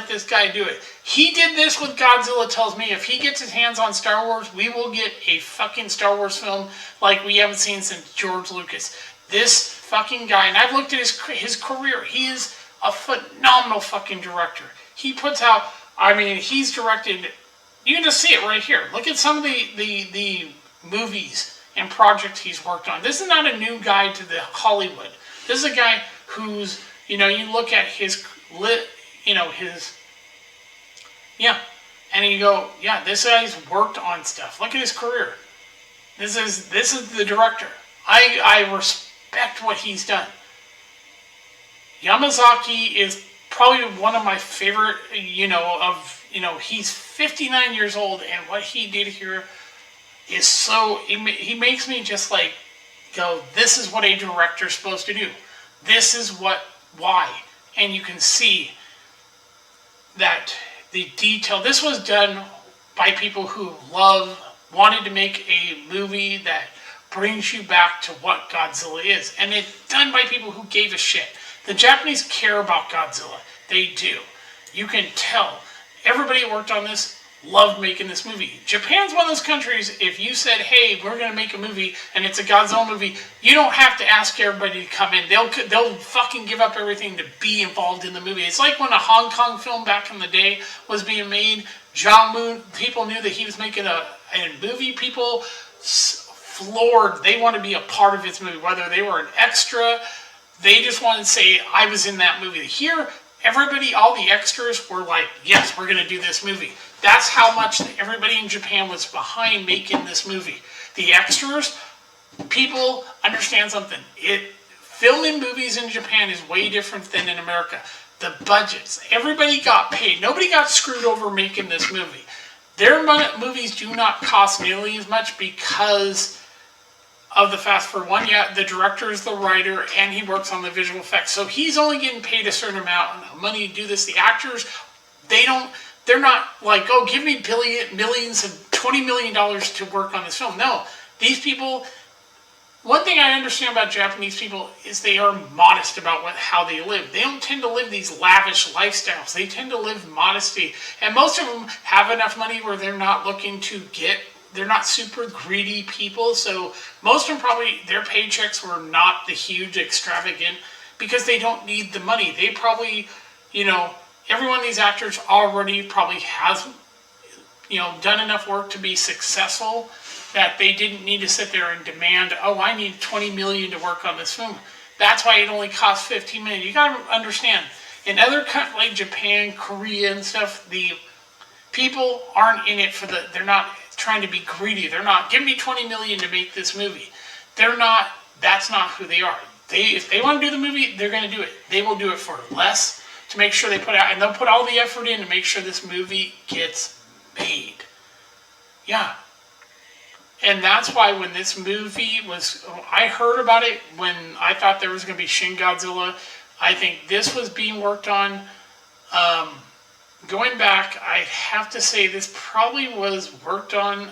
this guy do it. He did this with Godzilla. Tells me if he gets his hands on Star Wars, we will get a fucking Star Wars film like we haven't seen since George Lucas. This fucking guy, and I've looked at his career. He is a phenomenal fucking director. He puts out, I mean, he's directed, you can just see it right here. Look at some of the movies and projects he's worked on. This is not a new guy to the Hollywood. This is a guy who's, you look at his, and you go, yeah, this guy's worked on stuff. Look at his career. This is the director. I respect what he's done. Yamazaki is probably one of my favorite, he's 59 years old, and what he did here is he makes me just like go, this is what a director's supposed to do. This is why. And you can see that the detail, this was done by people who wanted to make a movie that brings you back to what Godzilla is. And it's done by people who gave a shit. The Japanese care about Godzilla. They do. You can tell. Everybody that worked on this loved making this movie. Japan's one of those countries, if you said, hey, we're going to make a movie, and it's a Godzilla movie, you don't have to ask everybody to come in. They'll fucking give up everything to be involved in the movie. It's like when a Hong Kong film back in the day was being made, John Moon, people knew that he was making a movie. People floored. They want to be a part of his movie, whether they were an extra. They just wanted to say, I was in that movie. Here, everybody, all the extras were like, yes, we're going to do this movie. That's how much everybody in Japan was behind making this movie. The extras, people understand something. Filming movies in Japan is way different than in America. The budgets, everybody got paid. Nobody got screwed over making this movie. Their movies do not cost nearly as much because of the fast for one, the director is the writer and he works on the visual effects. So he's only getting paid a certain amount of money to do this. The actors, they're not like, oh, give me millions and $20 million to work on this film. No, these people, one thing I understand about Japanese people is they are modest about how they live. They don't tend to live these lavish lifestyles. They tend to live modesty. And most of them have enough money where they're not looking to they're not super greedy people, so most of them probably, their paychecks were not the huge extravagant because they don't need the money. They probably, every one of these actors already probably has, done enough work to be successful that they didn't need to sit there and demand, oh, I need $20 million to work on this film. That's why it only costs $15 million. You gotta understand, in other countries like Japan, Korea and stuff, the people aren't in it they're not trying to be greedy. They're not, give me $20 million to make this movie. That's not who they are. If they want to do the movie, they're going to do it. They will do it for less to make sure they put out, and they'll put all the effort in to make sure this movie gets made. Yeah. And that's why when this movie I heard about it when I thought there was going to be Shin Godzilla. I think this was being worked on. Going back, I have to say this probably was worked on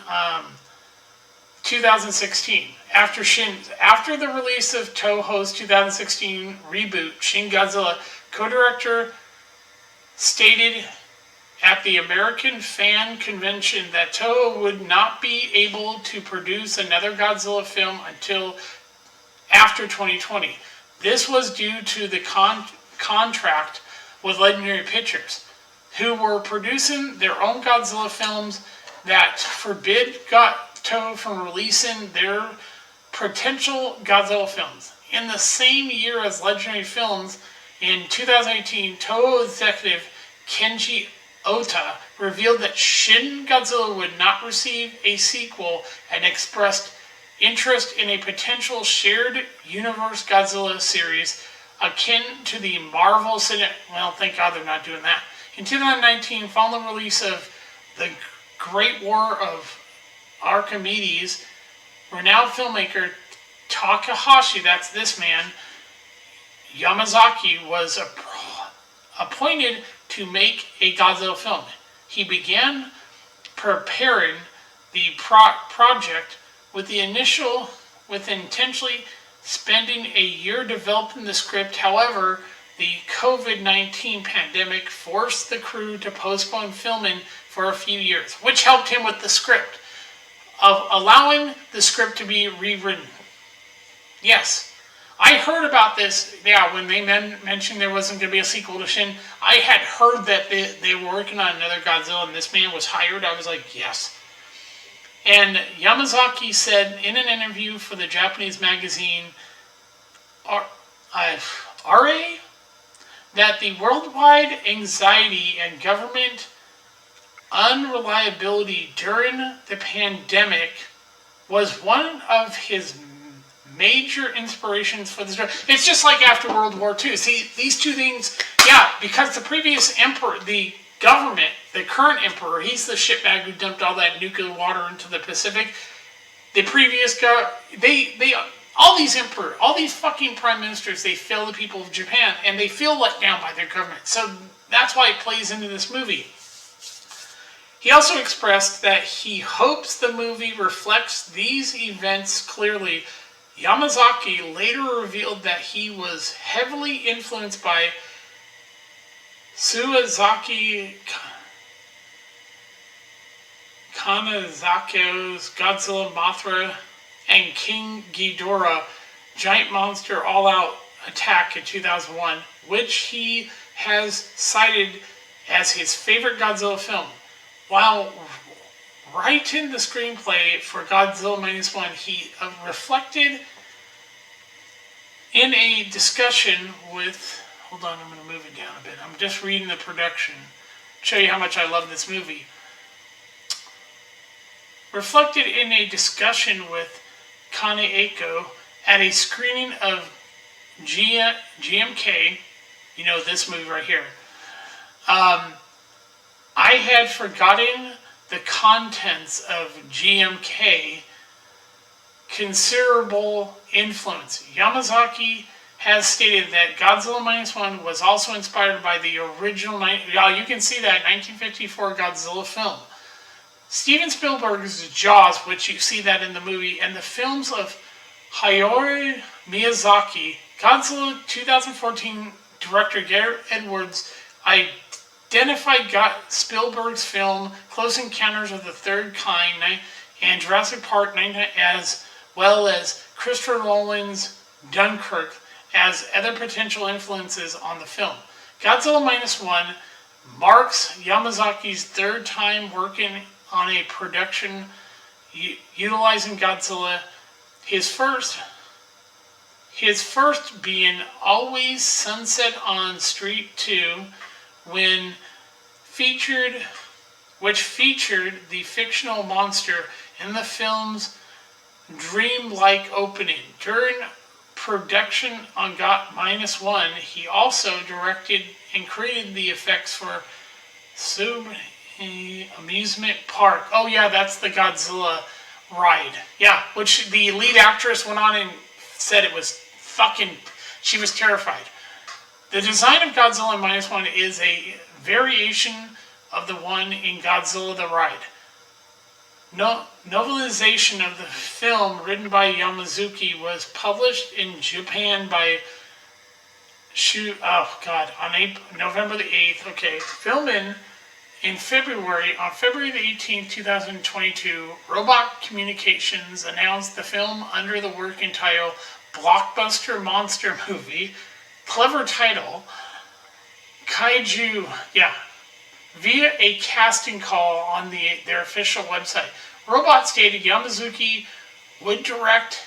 2016. After the release of Toho's 2016 reboot, Shin Godzilla, co-director stated at the American Fan Convention that Toho would not be able to produce another Godzilla film until after 2020. This was due to the contract with Legendary Pictures, who were producing their own Godzilla films that forbid Toho from releasing their potential Godzilla films. In the same year as Legendary Films, in 2018, Toho executive Kenji Ota revealed that Shin Godzilla would not receive a sequel and expressed interest in a potential shared universe Godzilla series akin to the Marvel Cinematic. Well, thank God they're not doing that. In 2019, following the release of The Great War of Archimedes, renowned filmmaker Takahashi, that's this man, Yamazaki, was appointed to make a Godzilla film. He began preparing the project with intentionally spending a year developing the script. However, the COVID-19 pandemic forced the crew to postpone filming for a few years, which helped him with the script, of allowing the script to be rewritten. Yes, I heard about this, when they mentioned there wasn't going to be a sequel to Shin. I had heard that they were working on another Godzilla and this man was hired. I was like, yes. And Yamazaki said in an interview for the Japanese magazine RA that the worldwide anxiety and government unreliability during the pandemic was one of his major inspirations for this. It's just like after World War II. See, these two things, because the previous emperor, the government, the current emperor, he's the shitbag who dumped all that nuclear water into the Pacific. The previous guy, all these emperors, all these fucking prime ministers, they fail the people of Japan, and they feel let down by their government. So that's why it plays into this movie. He also expressed that he hopes the movie reflects these events clearly. Yamazaki later revealed that he was heavily influenced by Suezaki Kanazaki's Godzilla Mothra and King Ghidorah Giant Monster All-Out Attack in 2001, which he has cited as his favorite Godzilla film. While writing the screenplay for Godzilla Minus One, he reflected in a discussion with... Hold on, I'm going to move it down a bit. I'm just reading the production. Show you how much I love this movie. Reflected in a discussion with Kaneko at a screening of GMK, you know, this movie right here. I had forgotten the contents of GMK. Considerable influence. Yamazaki has stated that Godzilla Minus One was also inspired by the original, you can see that 1954 Godzilla film. Steven Spielberg's Jaws, which you see that in the movie, and the films of Hayao Miyazaki. Godzilla 2014 director Gareth Edwards identified Spielberg's film Close Encounters of the Third Kind and Jurassic Park as well as Christopher Nolan's Dunkirk as other potential influences on the film. Godzilla Minus One marks Yamazaki's third time working on a production utilizing Godzilla. His first being Always Sunset on Street 2, which featured the fictional monster in the film's dreamlike opening. During production on Minus One, he also directed and created the effects for Amusement Park. Oh yeah, that's the Godzilla ride. Yeah, which the lead actress went on and said it was she was terrified. The design of Godzilla Minus One is a variation of the one in Godzilla the Ride. Novelization of the film written by Yamazuki was published in Japan by on November the 8th. Okay, filming on February the 18th, 2022, Robot Communications announced the film under the working title Blockbuster Monster Movie. Clever title. Kaiju, via a casting call on their official website. Robot stated Yamazuki would direct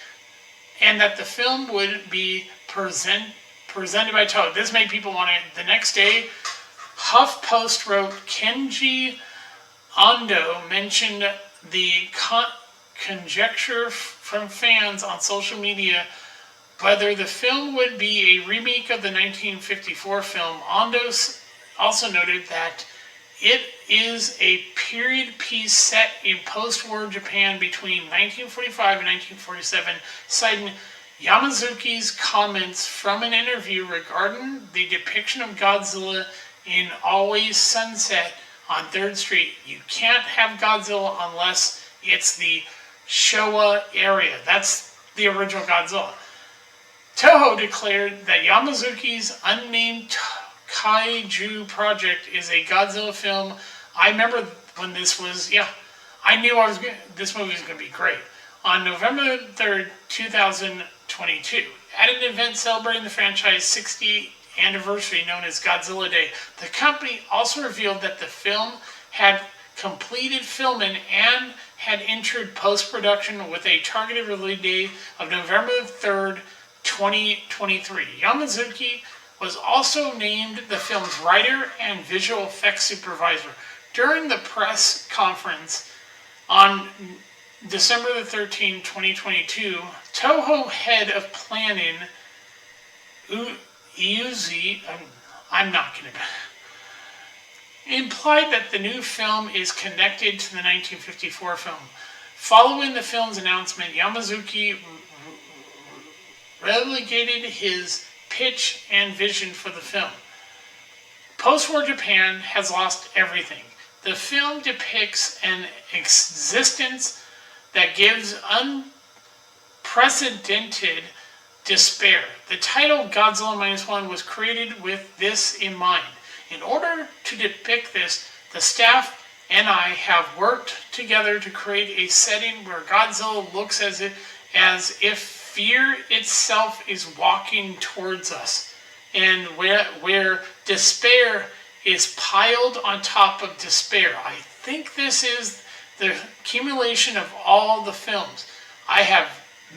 and that the film would be presented by Toho. This made people want it. The next day, HuffPost wrote Kenji Ando mentioned the conjecture from fans on social media whether the film would be a remake of the 1954 film. Ando also noted that it is a period piece set in post-war Japan between 1945 and 1947, citing Yamazuki's comments from an interview regarding the depiction of Godzilla in Always Sunset on 3rd Street. You can't have Godzilla unless it's the Showa area. That's the original Godzilla. Toho declared that Yamazuki's unnamed kaiju project is a Godzilla film. I remember when this was, I knew this movie was going to be great. On November 3rd, 2022, at an event celebrating the franchise's 60th anniversary known as Godzilla Day, the company also revealed that the film had completed filming and had entered post-production with a targeted release date of November 3rd, 2023. Yamazuki was also named the film's writer and visual effects supervisor. During the press conference on December the 13th, 2022, Toho head of planning, Uzi, I'm not going to, implied that the new film is connected to the 1954 film. Following the film's announcement, Yamazuki relegated his pitch and vision for the film. Post-war Japan has lost everything. The film depicts an existence that gives unprecedented despair. The title Godzilla Minus One was created with this in mind. In order to depict this, the staff and I have worked together to create a setting where Godzilla looks as if fear itself is walking towards us, and where despair is piled on top of despair. I think this is the accumulation of all the films I have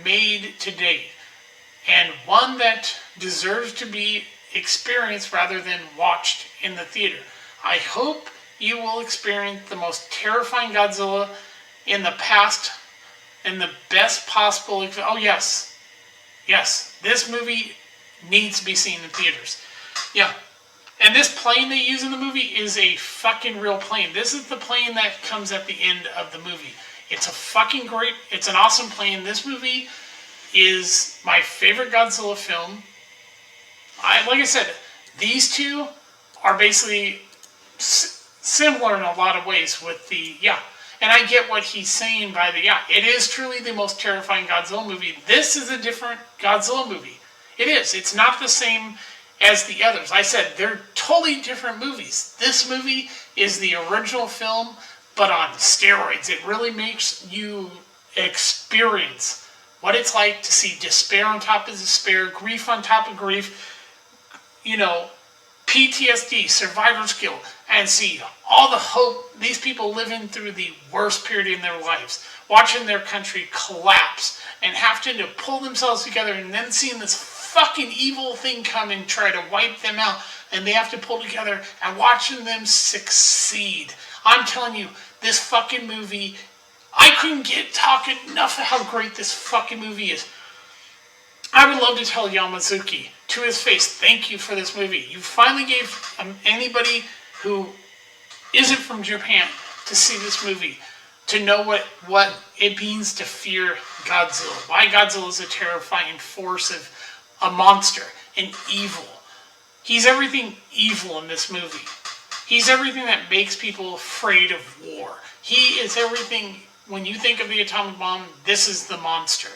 made to date, and one that deserves to be experienced rather than watched in the theater. I hope you will experience the most terrifying Godzilla in the past and the best possible. Oh yes, this movie needs to be seen in theaters. Yeah, and this plane they use in the movie is a fucking real plane. This is the plane that comes at the end of the movie. It's a fucking great, it's an awesome plane. This movie is my favorite Godzilla film. Like I said, these two are basically similar in a lot of ways with the, and I get what he's saying by the, it is truly the most terrifying Godzilla movie. This is a different Godzilla movie. It is. It's not the same as the others. I said they're totally different movies. This movie is the original film, but on steroids. It really makes you experience what it's like to see despair on top of despair, grief on top of grief, PTSD, survivor's guilt, and see all the hope these people living through the worst period in their lives, watching their country collapse and having to pull themselves together, and then seeing this fucking evil thing come and try to wipe them out, and they have to pull together, and watching them succeed. I'm telling you, this fucking movie, I couldn't get talking enough of how great this fucking movie is. I would love to tell Yamazuki to his face, thank you for this movie. You finally gave anybody who isn't from Japan to see this movie, to know what it means to fear Godzilla. Why Godzilla is a terrifying force of a monster, an evil. He's everything evil in this movie. He's everything that makes people afraid of war. He is everything, when you think of the atomic bomb, this is the monster.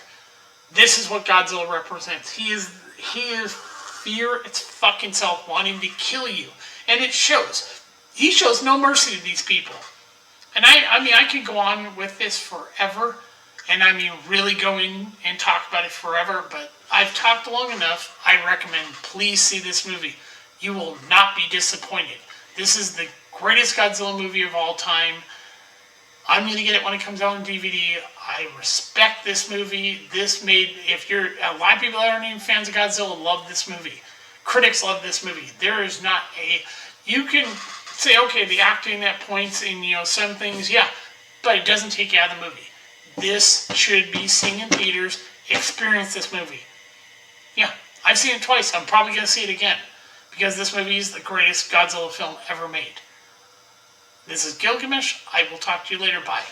This is what Godzilla represents. He is fear its fucking self, wanting to kill you. And it shows. He shows no mercy to these people. And I could go on with this forever. And really go in and talk about it forever. But I've talked long enough. I recommend, please see this movie. You will not be disappointed. This is the greatest Godzilla movie of all time. I'm going to get it when it comes out on DVD. I respect this movie. A lot of people that aren't even fans of Godzilla love this movie. Critics love this movie. There is not you can say, okay, the acting at points in, some things, but it doesn't take you out of the movie. This should be seen in theaters. Experience this movie. I've seen it twice. I'm probably going to see it again. because this movie is the greatest Godzilla film ever made. This is Gilgamesh. I will talk to you later. Bye.